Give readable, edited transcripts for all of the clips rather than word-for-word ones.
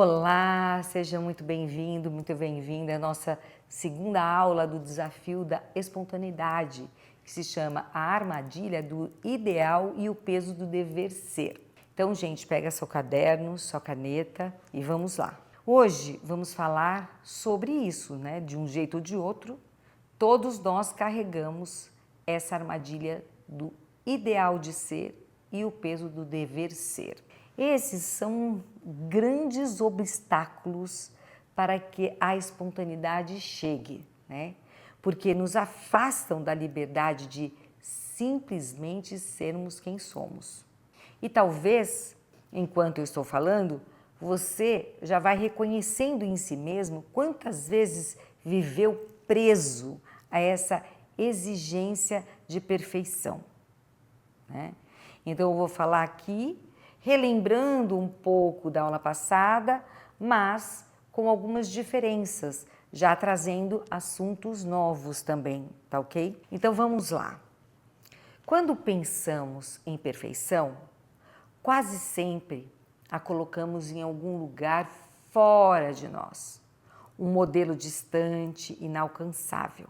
Olá, seja muito bem-vindo, muito bem-vinda à nossa segunda aula do desafio da espontaneidade, que se chama a armadilha do ideal e o peso do dever ser. Então, gente, pega seu caderno, sua caneta e vamos lá. Hoje vamos falar sobre isso, né? De um jeito ou de outro, todos nós carregamos essa armadilha do ideal de ser e o peso do dever ser. Esses são grandes obstáculos para que a espontaneidade chegue, né? Porque nos afastam da liberdade de simplesmente sermos quem somos. E talvez, enquanto eu estou falando, você já vai reconhecendo em si mesmo quantas vezes viveu preso a essa exigência de perfeição, né? Então eu vou falar aqui, relembrando um pouco da aula passada, mas com algumas diferenças, já trazendo assuntos novos também, tá ok? Então vamos lá. Quando pensamos em perfeição, quase sempre a colocamos em algum lugar fora de nós, um modelo distante, inalcançável.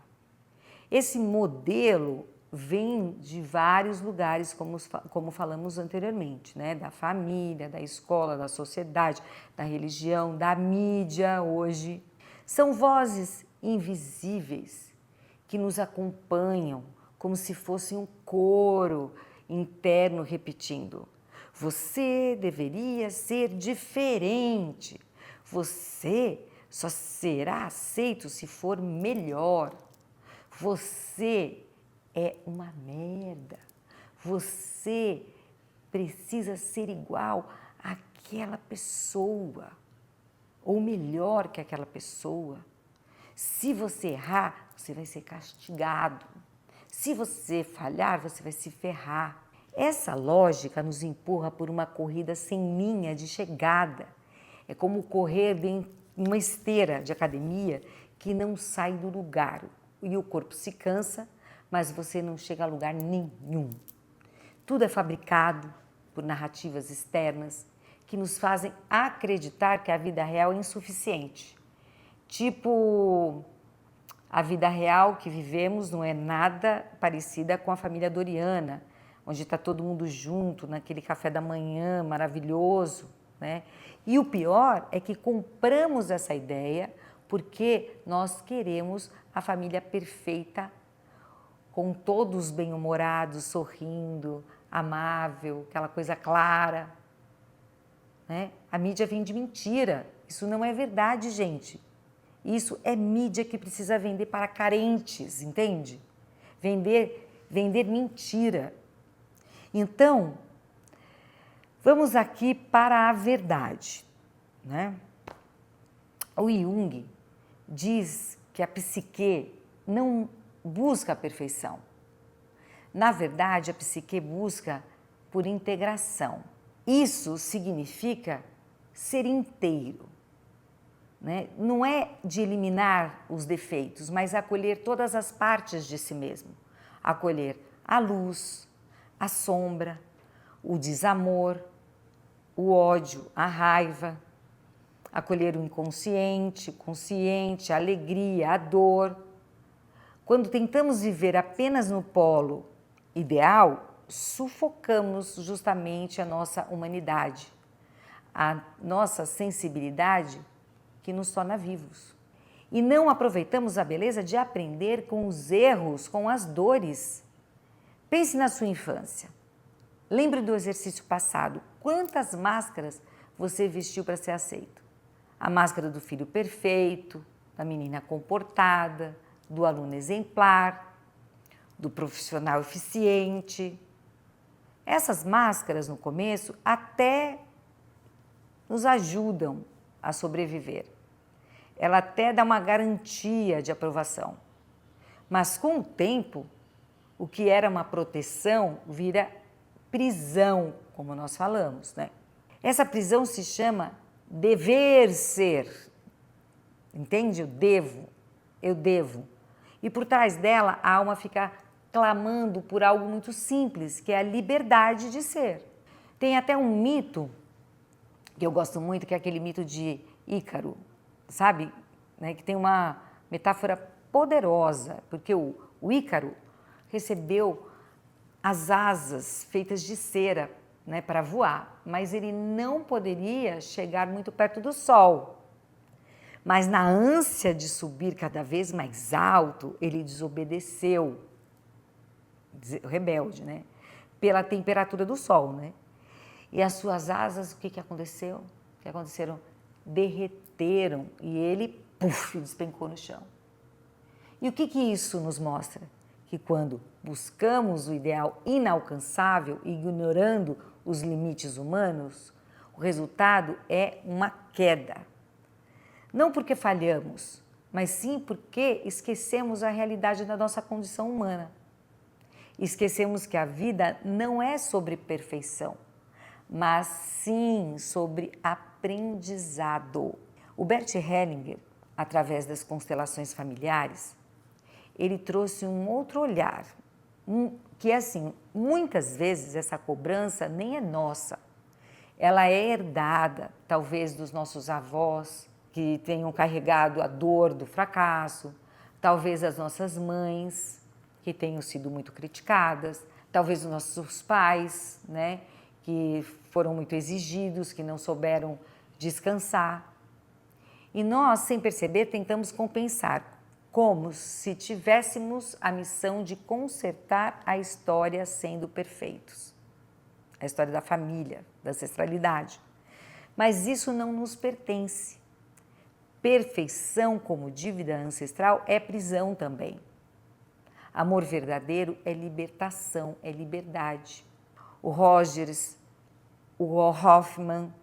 Esse modelo vem de vários lugares, como falamos anteriormente, né? Da família, da escola, da sociedade, da religião, da mídia hoje. São vozes invisíveis que nos acompanham como se fosse um coro interno repetindo: você deveria ser diferente, você só será aceito se for melhor, você é uma merda, você precisa ser igual àquela pessoa, ou melhor que aquela pessoa. Se você errar, você vai ser castigado. Se você falhar, você vai se ferrar. Essa lógica nos empurra por uma corrida sem linha de chegada. É como correr em uma esteira de academia que não sai do lugar. E o corpo se cansa, mas você não chega a lugar nenhum. Tudo é fabricado por narrativas externas que nos fazem acreditar que a vida real é insuficiente. Tipo, a vida real que vivemos não é nada parecida com a família Doriana, onde está todo mundo junto, naquele café da manhã maravilhoso, né? E o pior é que compramos essa ideia porque nós queremos a família perfeita, com todos bem-humorados, sorrindo, amável, aquela coisa clara, né? A mídia vem de mentira. Isso não é verdade, gente. Isso é mídia que precisa vender para carentes, entende? Vender mentira. Então, vamos aqui para a verdade, né? O Jung diz que a psique não busca a perfeição. Na verdade, a psique busca por integração. Isso significa ser inteiro, né? Não é de eliminar os defeitos, mas acolher todas as partes de si mesmo. Acolher a luz, a sombra, o desamor, o ódio, a raiva. Acolher o inconsciente, o consciente, a alegria, a dor. Quando tentamos viver apenas no polo ideal, sufocamos justamente a nossa humanidade, a nossa sensibilidade que nos torna vivos. E não aproveitamos a beleza de aprender com os erros, com as dores. Pense na sua infância. Lembre do exercício passado. Quantas máscaras você vestiu para ser aceito? A máscara do filho perfeito, da menina comportada, do aluno exemplar, do profissional eficiente. Essas máscaras, no começo, até nos ajudam a sobreviver. Ela até dá uma garantia de aprovação. Mas, com o tempo, o que era uma proteção vira prisão, como nós falamos, né? Essa prisão se chama dever ser. Entende? Eu devo. E por trás dela, a alma fica clamando por algo muito simples, que é a liberdade de ser. Tem até um mito que eu gosto muito, que é aquele mito de Ícaro, sabe? Né? Que tem uma metáfora poderosa, porque o Ícaro recebeu as asas feitas de cera, né, para voar, mas ele não poderia chegar muito perto do sol. Mas na ânsia de subir cada vez mais alto, ele desobedeceu, rebelde, né? Pela temperatura do sol, né? E as suas asas, o que aconteceu? O que aconteceram? Derreteram e ele, puf, despencou no chão. E o que isso nos mostra? Que quando buscamos o ideal inalcançável, ignorando os limites humanos, o resultado é uma queda. Não porque falhamos, mas sim porque esquecemos a realidade da nossa condição humana. Esquecemos que a vida não é sobre perfeição, mas sim sobre aprendizado. O Bert Hellinger, através das constelações familiares, ele trouxe um outro olhar, que é assim, muitas vezes essa cobrança nem é nossa. Ela é herdada, talvez, dos nossos avós, que tenham carregado a dor do fracasso, talvez as nossas mães, que tenham sido muito criticadas, talvez os nossos pais, né, que foram muito exigidos, que não souberam descansar. E nós, sem perceber, tentamos compensar, como se tivéssemos a missão de consertar a história sendo perfeitos. A história da família, da ancestralidade. Mas isso não nos pertence. Perfeição como dívida ancestral é prisão também. Amor verdadeiro é libertação, é liberdade. O Rogers, o Hoffman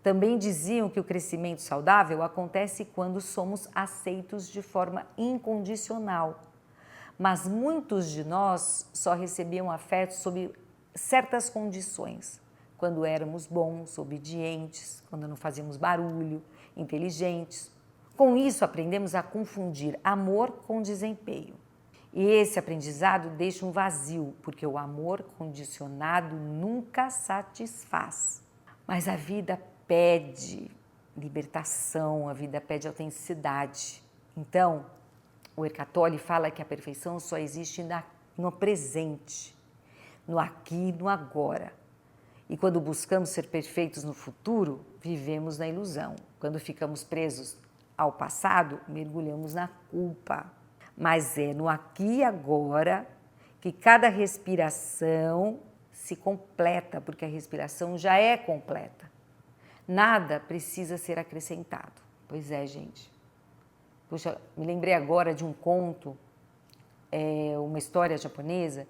também diziam que o crescimento saudável acontece quando somos aceitos de forma incondicional. Mas muitos de nós só recebiam afeto sob certas condições, quando éramos bons, obedientes, quando não fazíamos barulho, inteligentes. Com isso, aprendemos a confundir amor com desempenho. E esse aprendizado deixa um vazio, porque o amor condicionado nunca satisfaz. Mas a vida pede libertação, a vida pede autenticidade. Então, o Eckhart Tolle fala que a perfeição só existe no presente, no aqui e no agora. E quando buscamos ser perfeitos no futuro, vivemos na ilusão. Quando ficamos presos ao passado, mergulhamos na culpa. Mas é no aqui e agora que cada respiração se completa, porque a respiração já é completa. Nada precisa ser acrescentado. Pois é, gente. Puxa, me lembrei agora de um conto, uma história japonesa,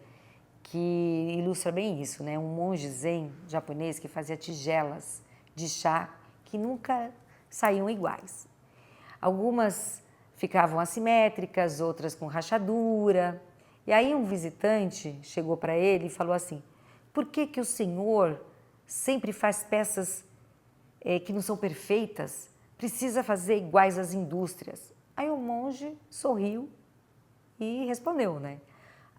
que ilustra bem isso, né? Um monge zen japonês que fazia tigelas de chá que nunca saíam iguais. Algumas ficavam assimétricas, outras com rachadura. E aí um visitante chegou para ele e falou assim: por que o senhor sempre faz peças que não são perfeitas? Precisa fazer iguais às indústrias. Aí o monge sorriu e respondeu, né?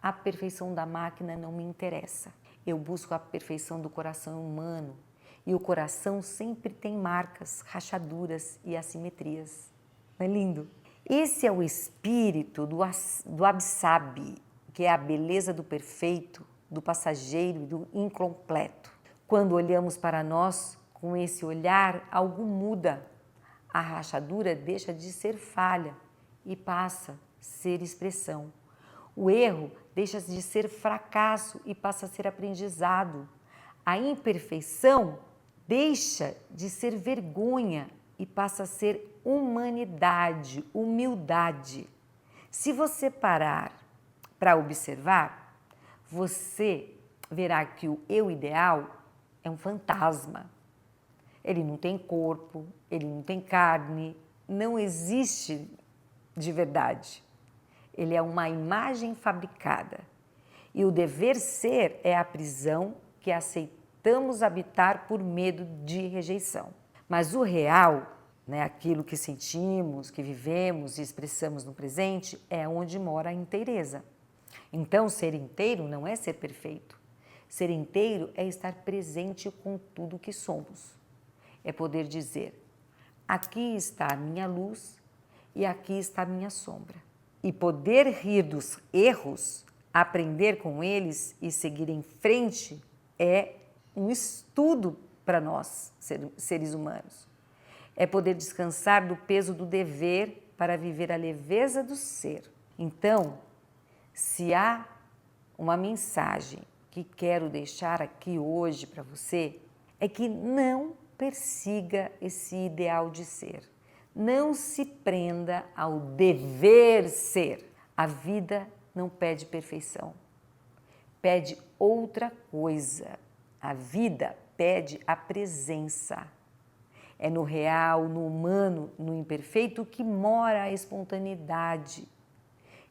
A perfeição da máquina não me interessa. Eu busco a perfeição do coração humano. E o coração sempre tem marcas, rachaduras e assimetrias. Não é lindo? Esse é o espírito do Absabi, que é a beleza do perfeito, do passageiro e do incompleto. Quando olhamos para nós com esse olhar, algo muda. A rachadura deixa de ser falha e passa a ser expressão. O erro deixa de ser fracasso e passa a ser aprendizado. A imperfeição deixa de ser vergonha e passa a ser humanidade, humildade. Se você parar para observar, você verá que o eu ideal é um fantasma. Ele não tem corpo, ele não tem carne, não existe de verdade. Ele é uma imagem fabricada. E o dever ser é a prisão que aceitamos habitar por medo de rejeição. Mas o real, né, aquilo que sentimos, que vivemos e expressamos no presente, é onde mora a inteireza. Então, ser inteiro não é ser perfeito. Ser inteiro é estar presente com tudo que somos. É poder dizer: aqui está a minha luz e aqui está a minha sombra. E poder rir dos erros, aprender com eles e seguir em frente é um estudo para nós, seres humanos. É poder descansar do peso do dever para viver a leveza do ser. Então, se há uma mensagem que quero deixar aqui hoje para você, é que não persiga esse ideal de ser. Não se prenda ao dever ser. A vida não pede perfeição, pede outra coisa. A vida pede a presença. É no real, no humano, no imperfeito que mora a espontaneidade.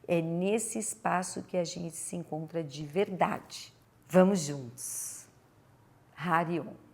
É nesse espaço que a gente se encontra de verdade. Vamos juntos. Hari Om.